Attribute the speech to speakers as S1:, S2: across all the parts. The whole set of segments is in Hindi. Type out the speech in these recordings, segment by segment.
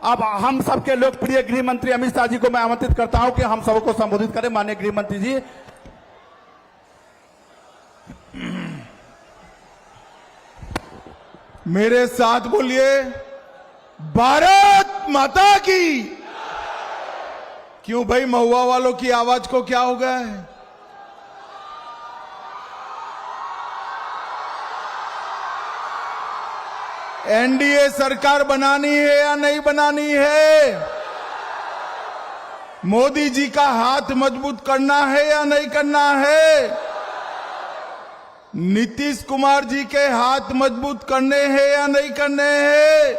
S1: अब हम सबके लोकप्रिय गृह मंत्री अमित शाह जी को मैं आमंत्रित करता हूं कि हम सबको संबोधित करें। माननीय गृह मंत्री जी,
S2: मेरे साथ बोलिए, भारत माता की। क्यों भाई, महुआ वालों की आवाज को क्या हो गया है? एनडीए सरकार बनानी है या नहीं बनानी है? मोदी जी का हाथ मजबूत करना है या नहीं करना है? नीतीश कुमार जी के हाथ मजबूत करने हैं या नहीं करने हैं?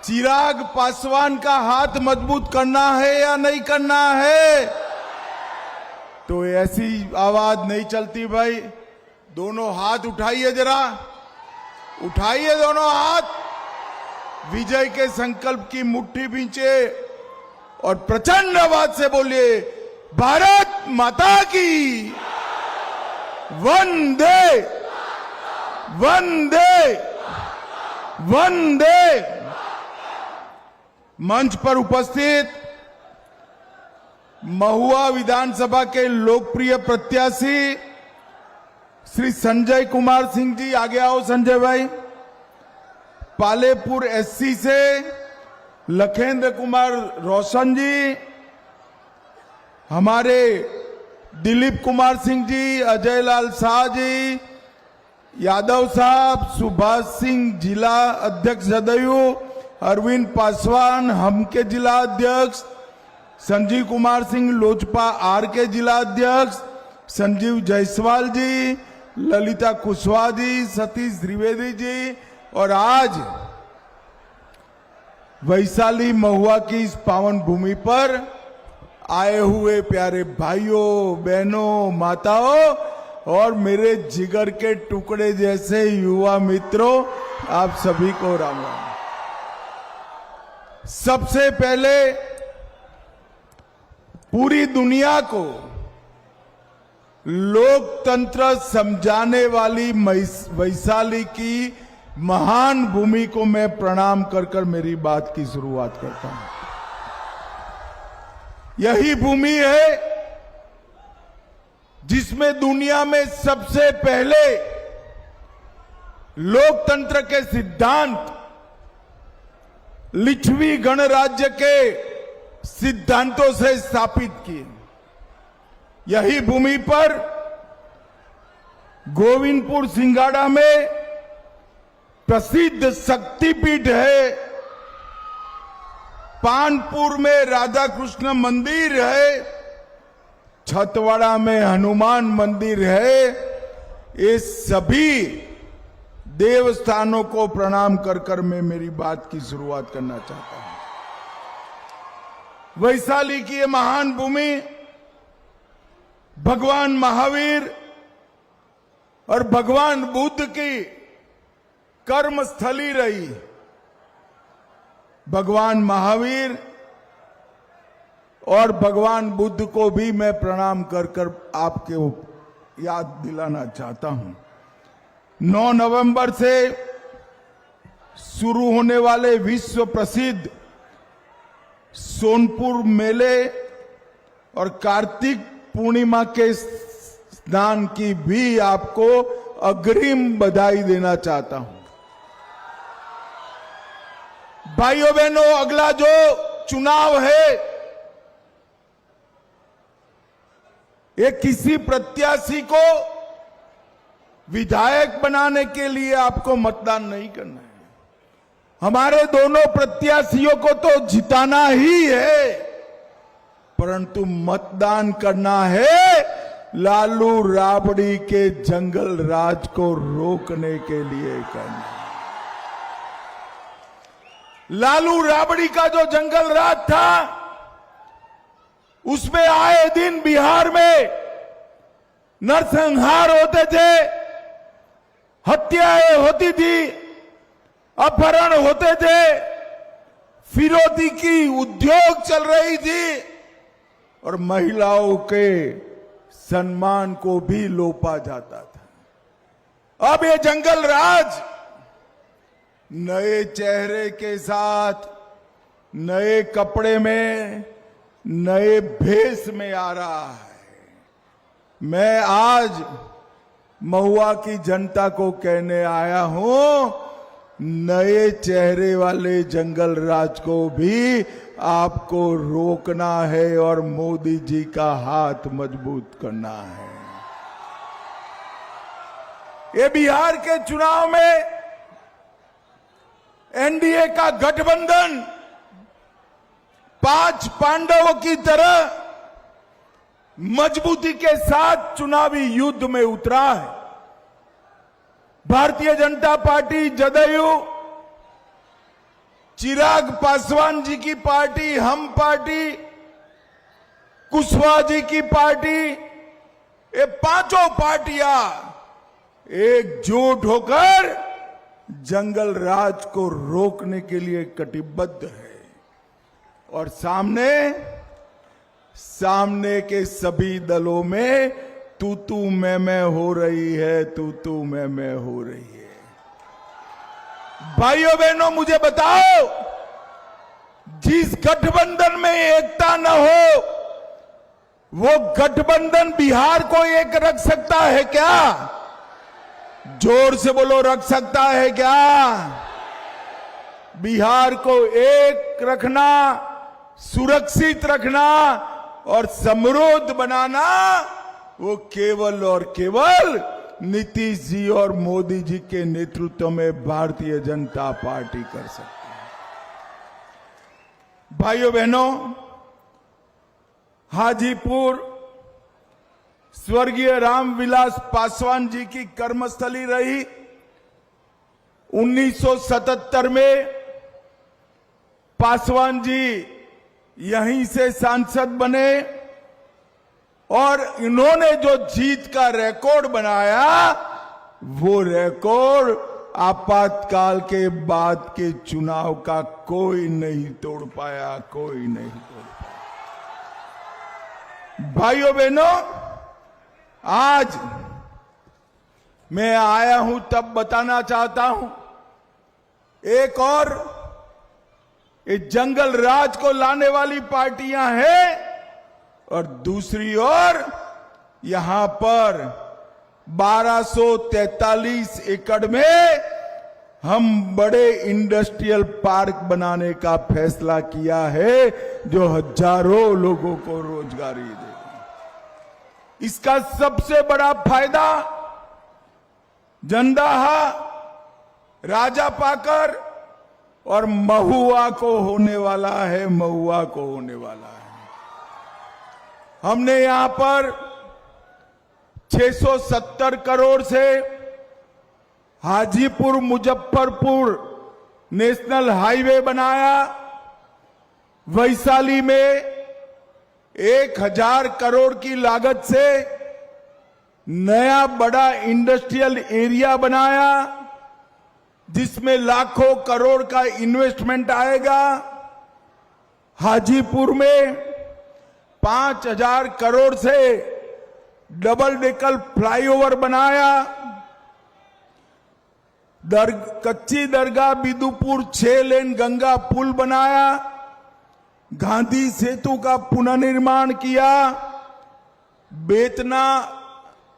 S2: चिराग पासवान का हाथ मजबूत करना है या नहीं करना है? तो ऐसी आवाज नहीं चलती भाई। दोनों हाथ उठाइए, जरा उठाइए दोनों हाथ। विजय के संकल्प की मुट्ठी भींचे और प्रचंड आवाज से बोलिए, भारत माता की। वंदे वंदे वंदे। मंच पर उपस्थित महुआ विधानसभा के लोकप्रिय प्रत्याशी श्री संजय कुमार सिंह जी, आगे आओ संजय भाई। पालेपुर एससी से लखेंद्र कुमार रोशन जी, हमारे दिलीप कुमार सिंह जी, अजय लाल शाह जी, यादव साहब, सुभाष सिंह जिला अध्यक्ष जदयू, अरविंद पासवान हम के जिला अध्यक्ष, संजीव कुमार सिंह लोजपा आर के जिला अध्यक्ष, संजीव जायसवाल जी, ललिता कुशवाहा जी, सतीश द्विवेदी जी, और आज वैशाली महुआ की इस पावन भूमि पर आए हुए प्यारे भाइयों, बहनों, माताओं और मेरे जिगर के टुकड़े जैसे युवा मित्रों, आप सभी को राम राम। सबसे पहले पूरी दुनिया को लोकतंत्र समझाने वाली वैशाली की महान भूमि को मैं प्रणाम कर कर मेरी बात की शुरुआत करता हूं। यही भूमि है जिसमें दुनिया में सबसे पहले लोकतंत्र के सिद्धांत लिच्छवी गणराज्य के सिद्धांतों से स्थापित किए। यही भूमि पर गोविंदपुर सिंगाड़ा में प्रसिद्ध शक्तिपीठ है, पानपुर में राधा कृष्ण मंदिर है, छतवाड़ा में हनुमान मंदिर है। ये सभी देवस्थानों को प्रणाम कर कर मैं मेरी बात की शुरुआत करना चाहता हूं। वैशाली की ये महान भूमि भगवान महावीर और भगवान बुद्ध की कर्मस्थली रही। भगवान महावीर और भगवान बुद्ध को भी मैं प्रणाम कर कर आपको याद दिलाना चाहता हूं। 9 नवंबर से शुरू होने वाले विश्व प्रसिद्ध सोनपुर मेले और कार्तिक पूर्णिमा के स्नान की भी आपको अग्रिम बधाई देना चाहता हूं। भाइयों बहनों, अगला जो चुनाव है ये किसी प्रत्याशी को विधायक बनाने के लिए आपको मतदान नहीं करना है। हमारे दोनों प्रत्याशियों को तो जिताना ही है, परंतु मतदान करना है लालू राबड़ी के जंगल राज को रोकने के लिए करना है। लालू राबड़ी का जो जंगल राज था, उसमें आए दिन बिहार में नरसंहार होते थे, हत्याएं होती थी, अपहरण होते थे, फिरौती की उद्योग चल रही थी और महिलाओं के सम्मान को भी लोपा जाता था। अब ये जंगल राज नए चेहरे के साथ, नए कपड़े में, नए भेष में आ रहा है। मैं आज महुआ की जनता को कहने आया हूं, नए चेहरे वाले जंगल राज को भी आपको रोकना है और मोदी जी का हाथ मजबूत करना है। ये बिहार के चुनाव में एनडीए का गठबंधन 5 पांडवों की तरह मजबूती के साथ चुनावी युद्ध में उतरा है। भारतीय जनता पार्टी, जदयू, चिराग पासवान जी की पार्टी, हम पार्टी, कुशवाहा जी की पार्टी, ये पांचों पार्टियां एकजुट होकर जंगल राज को रोकने के लिए कटिबद्ध है। और सामने के सभी दलों में तू मैं हो रही है, तू मैं हो रही है। भाइयों बहनों, मुझे बताओ, जिस गठबंधन में एकता न हो, वो गठबंधन बिहार को एक रख सकता है क्या? जोर से बोलो, रख सकता है क्या? बिहार को एक रखना, सुरक्षित रखना और समृद्ध बनाना, वो केवल और केवल नीतीश जी और मोदी जी के नेतृत्व में भारतीय जनता पार्टी कर सकती है। भाइयों बहनों, हाजीपुर स्वर्गीय रामविलास पासवान जी की कर्मस्थली रही। 1977 में पासवान जी यहीं से सांसद बने और इन्होंने जो जीत का रिकॉर्ड बनाया, वो रिकॉर्ड आपातकाल के बाद के चुनाव का कोई नहीं तोड़ पाया, कोई नहीं तोड़ पाया। भाइयों बहनों, आज मैं आया हूं तब बताना चाहता हूं, एक और ये जंगल राज को लाने वाली पार्टियां हैं और दूसरी ओर यहां पर 1243 एकड़ में हम बड़े इंडस्ट्रियल पार्क बनाने का फैसला किया है, जो हजारों लोगों को रोजगारी देगा। इसका सबसे बड़ा फायदा जंदाहा, राजापाकर और महुआ को होने वाला है, महुआ को होने वाला है। हमने यहां पर 670 करोड़ से हाजीपुर मुजफ्फरपुर नेशनल हाईवे बनाया। वैशाली में 1000 करोड़ की लागत से नया बड़ा इंडस्ट्रियल एरिया बनाया, जिसमें लाखों करोड़ का इन्वेस्टमेंट आएगा। हाजीपुर में 5000 करोड़ से डबल डेकर फ्लाईओवर बनाया। कच्ची दरगाह बिदुपुर 6 लेन गंगा पुल बनाया। गांधी सेतु का पुनर्निर्माण किया।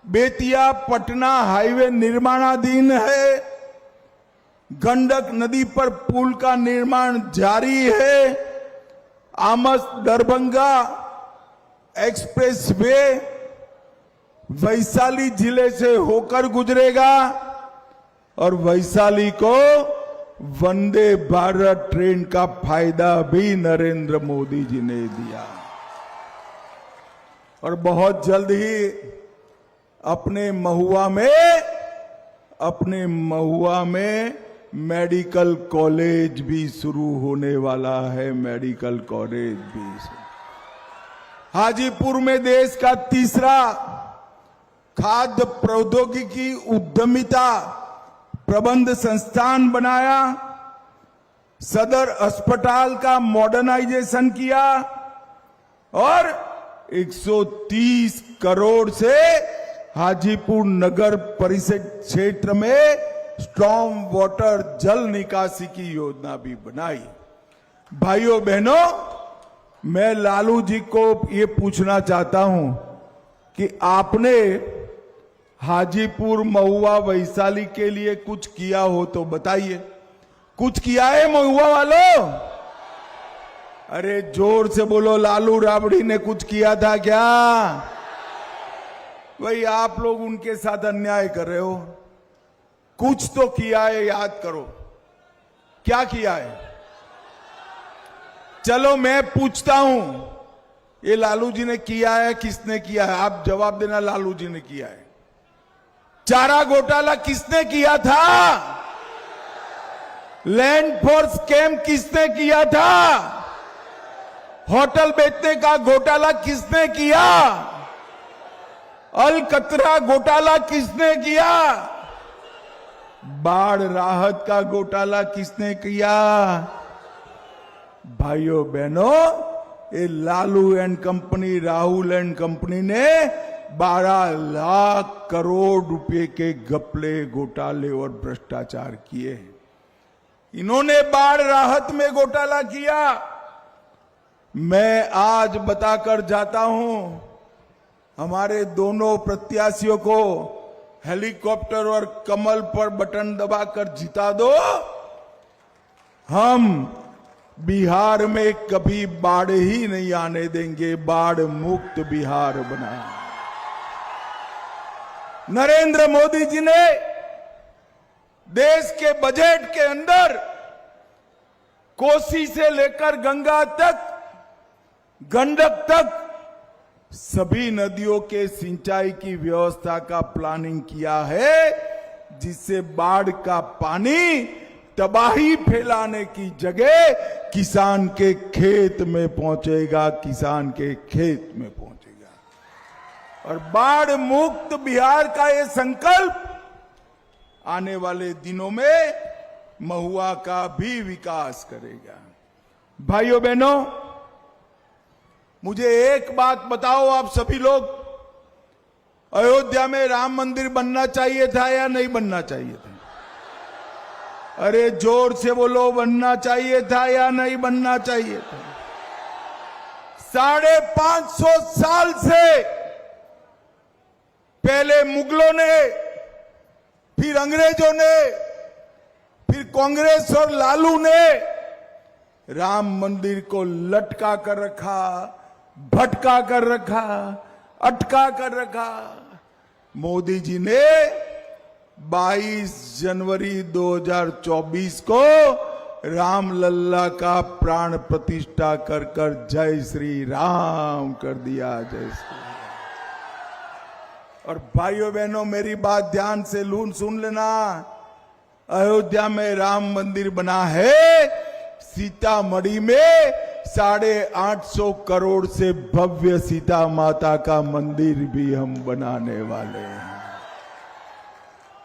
S2: बेतिया पटना हाईवे निर्माणाधीन है। गंडक नदी पर पुल का निर्माण जारी है। आमस दरभंगा एक्सप्रेस वे वैशाली जिले से होकर गुजरेगा और वैशाली को वंदे भारत ट्रेन का फायदा भी नरेंद्र मोदी जी ने दिया। और बहुत जल्द ही अपने महुआ में मेडिकल कॉलेज भी शुरू होने वाला है। मेडिकल कॉलेज भी। हाजीपुर में देश का तीसरा खाद्य प्रौद्योगिकी उद्यमिता प्रबंध संस्थान बनाया। सदर अस्पताल का मॉडर्नाइजेशन किया और 130 करोड़ से हाजीपुर नगर परिषद क्षेत्र में स्टॉर्म वाटर जल निकासी की योजना भी बनाई। भाइयों बहनों, मैं लालू जी को ये पूछना चाहता हूं कि आपने हाजीपुर, महुआ, वैशाली के लिए कुछ किया हो तो बताइए। कुछ किया है महुआ वालों? अरे जोर से बोलो, लालू राबड़ी ने कुछ किया था क्या? भाई आप लोग उनके साथ अन्याय कर रहे हो। कुछ तो किया है, याद करो क्या किया है। चलो मैं पूछता हूं, ये लालू जी ने किया है, किसने किया है? आप जवाब देना। लालू जी ने किया है। चारा घोटाला किसने किया था? लैंड फॉर स्कैम किसने किया था? होटल बेचने का घोटाला किसने किया? अलकतरा घोटाला किसने किया? बाढ़ राहत का घोटाला किसने किया? भाइयों बहनों, ये Lalu and company, Rahul and company ने 12 लाख करोड़ रुपए के घपले, घोटाले और भ्रष्टाचार किए। इन्होंने बाढ़ राहत में घोटाला किया। मैं आज बताकर जाता हूं, हमारे दोनों प्रत्याशियों को हेलीकॉप्टर और कमल पर बटन दबाकर जिता दो, हम बिहार में कभी बाढ़ ही नहीं आने देंगे। बाढ़ मुक्त बिहार बनाएंगे। नरेंद्र मोदी जी ने देश के बजट के अंदर कोसी से लेकर गंगा तक, गंडक तक सभी नदियों के सिंचाई की व्यवस्था का प्लानिंग किया है, जिससे बाढ़ का पानी तबाही फैलाने की जगह किसान के खेत में पहुंचेगा, किसान के खेत में पहुंचेगा। और बाढ़ मुक्त बिहार का ये संकल्प आने वाले दिनों में महुआ का भी विकास करेगा। भाइयों बहनों, मुझे एक बात बताओ आप सभी लोग, अयोध्या में राम मंदिर बनना चाहिए था या नहीं बनना चाहिए था? अरे जोर से बोलो, बनना चाहिए था या नहीं बनना चाहिए था? 550 साल से पहले मुगलों ने, फिर अंग्रेजों ने, फिर कांग्रेस और लालू ने राम मंदिर को लटका कर रखा, भटका कर रखा, अटका कर रखा। मोदी जी ने 22 जनवरी 2024 को रामलल्ला का प्राण प्रतिष्ठा कर कर जय श्री राम कर दिया। जय श्री राम। और भाइयों बहनों, मेरी बात ध्यान से सुन लेना। अयोध्या में राम मंदिर बना है, सीतामढ़ी में 850 करोड़ से भव्य सीता माता का मंदिर भी हम बनाने वाले हैं।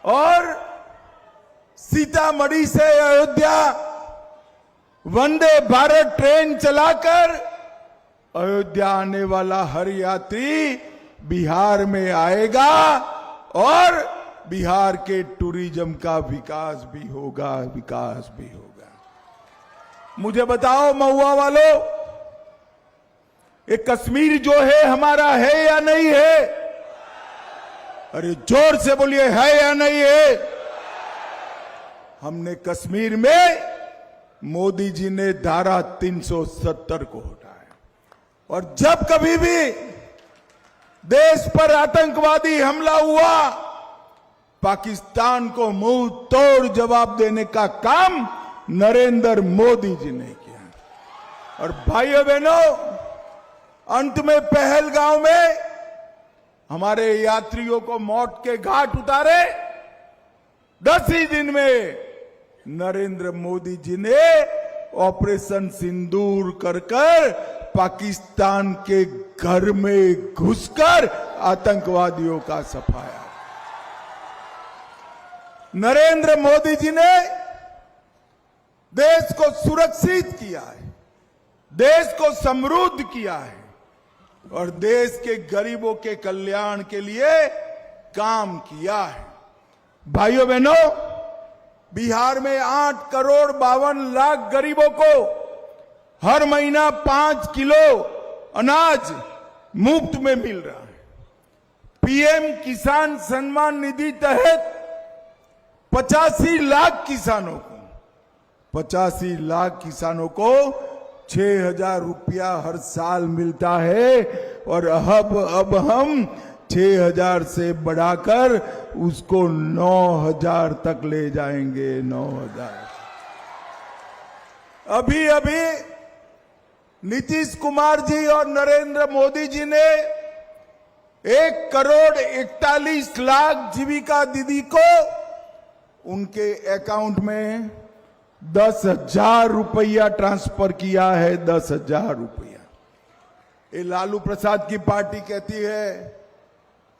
S2: और सीतामढ़ी से अयोध्या वंदे भारत ट्रेन चलाकर अयोध्या आने वाला हर यात्री बिहार में आएगा और बिहार के टूरिज्म का विकास भी होगा, विकास भी होगा। मुझे बताओ महुआ वालों, ये कश्मीर जो है हमारा है या नहीं है? अरे जोर से बोलिए, है या नहीं है? हमने कश्मीर में, मोदी जी ने धारा 370 को हटाया। और जब कभी भी देश पर आतंकवादी हमला हुआ, पाकिस्तान को मुंह तोड़ जवाब देने का काम नरेंद्र मोदी जी ने किया। और भाइयों बहनों, अंत में पहलगांव में हमारे यात्रियों को मौत के घाट उतारे 10 ही दिन में नरेंद्र मोदी जी ने ऑपरेशन सिंदूर कर पाकिस्तान के घर में घुसकर आतंकवादियों का सफाया। नरेंद्र मोदी जी ने देश को सुरक्षित किया है, देश को समृद्ध किया है और देश के गरीबों के कल्याण के लिए काम किया है। भाइयों बहनों, बिहार में 8 करोड़ 52 लाख गरीबों को हर महीना 5 किलो अनाज मुफ्त में मिल रहा है। पीएम किसान सम्मान निधि तहत 85 लाख किसानों को 6,000 रुपया हर साल मिलता है और अब हम 6,000 से बढ़ाकर उसको 9,000 तक ले जाएंगे। 9,000। अभी नीतीश कुमार जी और नरेंद्र मोदी जी ने 1,41,00,000 जीविका दीदी को उनके अकाउंट में 10,000 रुपया ट्रांसफर किया है। 10,000 रुपया। ये लालू प्रसाद की पार्टी कहती है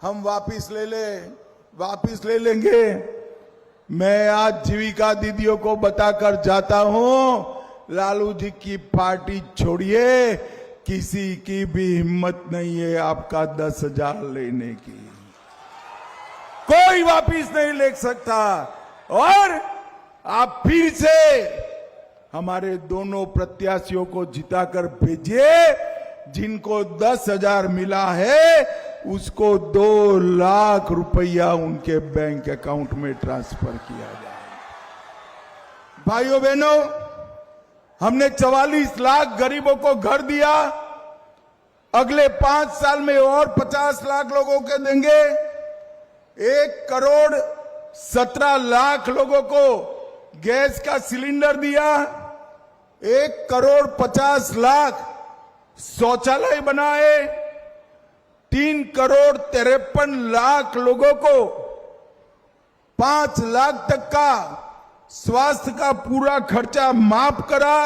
S2: हम वापिस ले लेंगे। मैं आज जीविका दीदियों को बताकर जाता हूं, लालू जी की पार्टी छोड़िए, किसी की भी हिम्मत नहीं है आपका 10,000 लेने की। कोई वापिस नहीं ले सकता। और आप फिर से हमारे दोनों प्रत्याशियों को जिताकर भेजिए। जिनको 10,000 मिला है उसको 2 लाख रुपया उनके बैंक अकाउंट में ट्रांसफर किया जाए। भाइयों बहनों, हमने 44 लाख गरीबों को घर दिया। अगले 5 साल में और 50 लाख लोगों को देंगे। 1,17,00,000 लोगों को गैस का सिलेंडर दिया। 1,50,00,000 शौचालय बनाए। 3,53,00,000 लोगों को 5 लाख तक का स्वास्थ्य का पूरा खर्चा माफ करा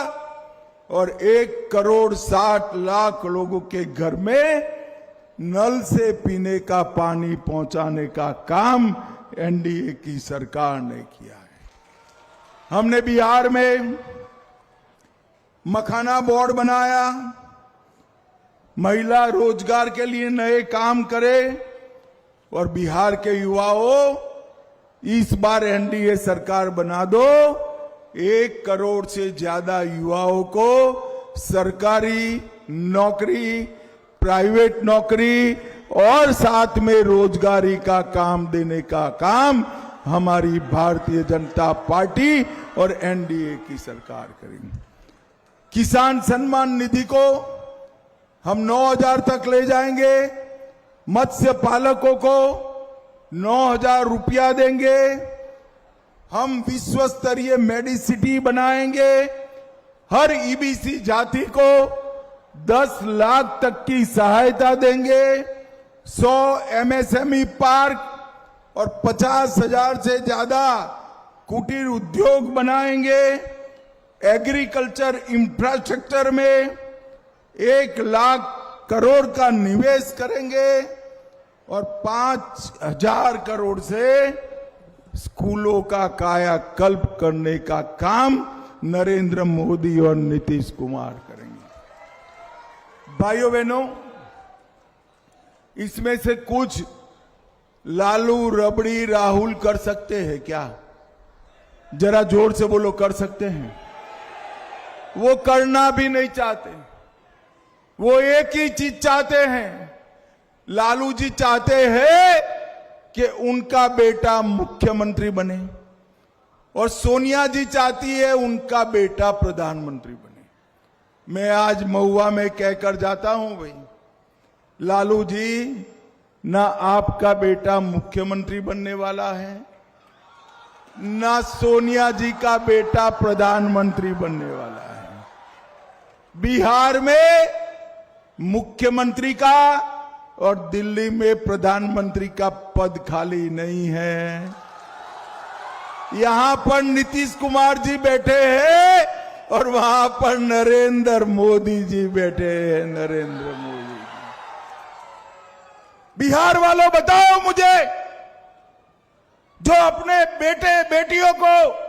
S2: और 1,60,00,000 लोगों के घर में नल से पीने का पानी पहुंचाने का काम एनडीए की सरकार ने किया है। हमने बिहार में मखाना बोर्ड बनाया। महिला रोजगार के लिए नए काम करे और बिहार के युवाओं, इस बार एनडीए सरकार बना दो। 1 करोड़ से ज्यादा युवाओं को सरकारी नौकरी, प्राइवेट नौकरी और साथ में रोजगारी का काम देने का काम हमारी भारतीय जनता पार्टी और एनडीए की सरकार करेंगे। किसान सम्मान निधि को हम 9,000 तक ले जाएंगे। मत्स्य पालकों को 9,000 रुपया देंगे। हम विश्व स्तरीय मेडिसिटी बनाएंगे। हर ईबीसी जाति को 10 लाख तक की सहायता देंगे। 100 एमएसएमई पार्क और 50,000 से ज्यादा कुटीर उद्योग बनाएंगे। एग्रीकल्चर इंफ्रास्ट्रक्चर में 1 लाख करोड़ का निवेश करेंगे और 5,000 करोड़ से स्कूलों का कायाकल्प करने का काम नरेंद्र मोदी और नीतीश कुमार करेंगे। भाइयों बहनों, इसमें से कुछ लालू, रबड़ी, राहुल कर सकते हैं क्या? जरा जोर से बोलो, कर सकते हैं? वो करना भी नहीं चाहते। वो एक ही चीज चाहते हैं। लालू जी चाहते हैं कि उनका बेटा मुख्यमंत्री बने और सोनिया जी चाहती है उनका बेटा प्रधानमंत्री बने। मैं आज महुआ में कहकर जाता हूं, भाई लालू जी, ना आपका बेटा मुख्यमंत्री बनने वाला है, ना सोनिया जी का बेटा प्रधानमंत्री बनने वाला है। बिहार में मुख्यमंत्री का और दिल्ली में प्रधानमंत्री का पद खाली नहीं है। यहां पर नीतीश कुमार जी बैठे हैं और वहां पर नरेंद्र मोदी जी बैठे हैं। नरेंद्र मोदी जी। बिहार वालों, बताओ मुझे, जो अपने बेटे बेटियों को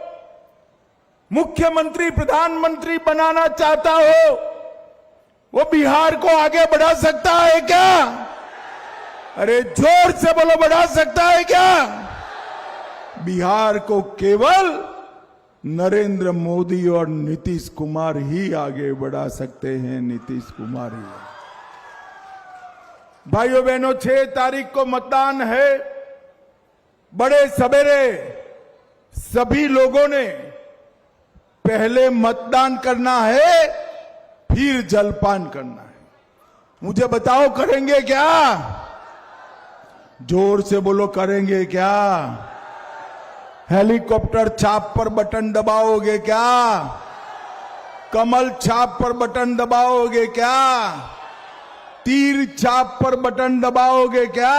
S2: मुख्यमंत्री, प्रधानमंत्री बनाना चाहता हो, वो बिहार को आगे बढ़ा सकता है क्या? अरे जोर से बोलो, बढ़ा सकता है क्या? बिहार को केवल नरेंद्र मोदी और नीतीश कुमार ही आगे बढ़ा सकते हैं। नीतीश कुमार ही। भाइयों बहनों, 6 तारीख को मतदान है। बड़े सवेरे सभी लोगों ने पहले मतदान करना है, फिर जलपान करना है। मुझे बताओ, करेंगे क्या? जोर से बोलो, करेंगे क्या? हेलीकॉप्टर छाप पर बटन दबाओगे क्या? कमल छाप पर बटन दबाओगे क्या? तीर छाप पर बटन दबाओगे क्या?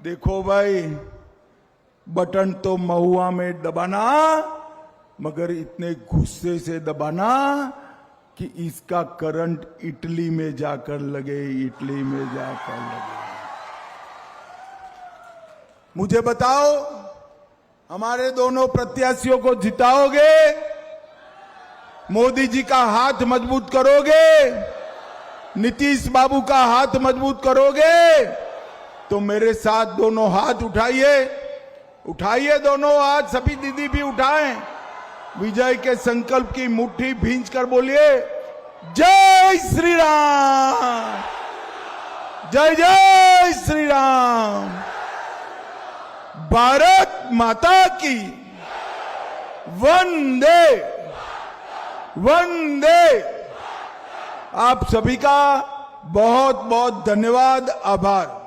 S2: देखो भाई, बटन तो महुआ में दबाना, मगर इतने गुस्से से दबाना कि इसका करंट इटली में जाकर लगे, इटली में जाकर लगे। मुझे बताओ, हमारे दोनों प्रत्याशियों को जिताओगे? मोदी जी का हाथ मजबूत करोगे? नीतीश बाबू का हाथ मजबूत करोगे? तो मेरे साथ दोनों हाथ उठाइए, उठाइए दोनों हाथ, सभी दीदी भी उठाएं। विजय के संकल्प की मुट्ठी भींच कर बोलिए, जय श्री राम, जय जय श्री राम, भारत माता की, वंदे वंदे। आप सभी का बहुत बहुत धन्यवाद, आभार।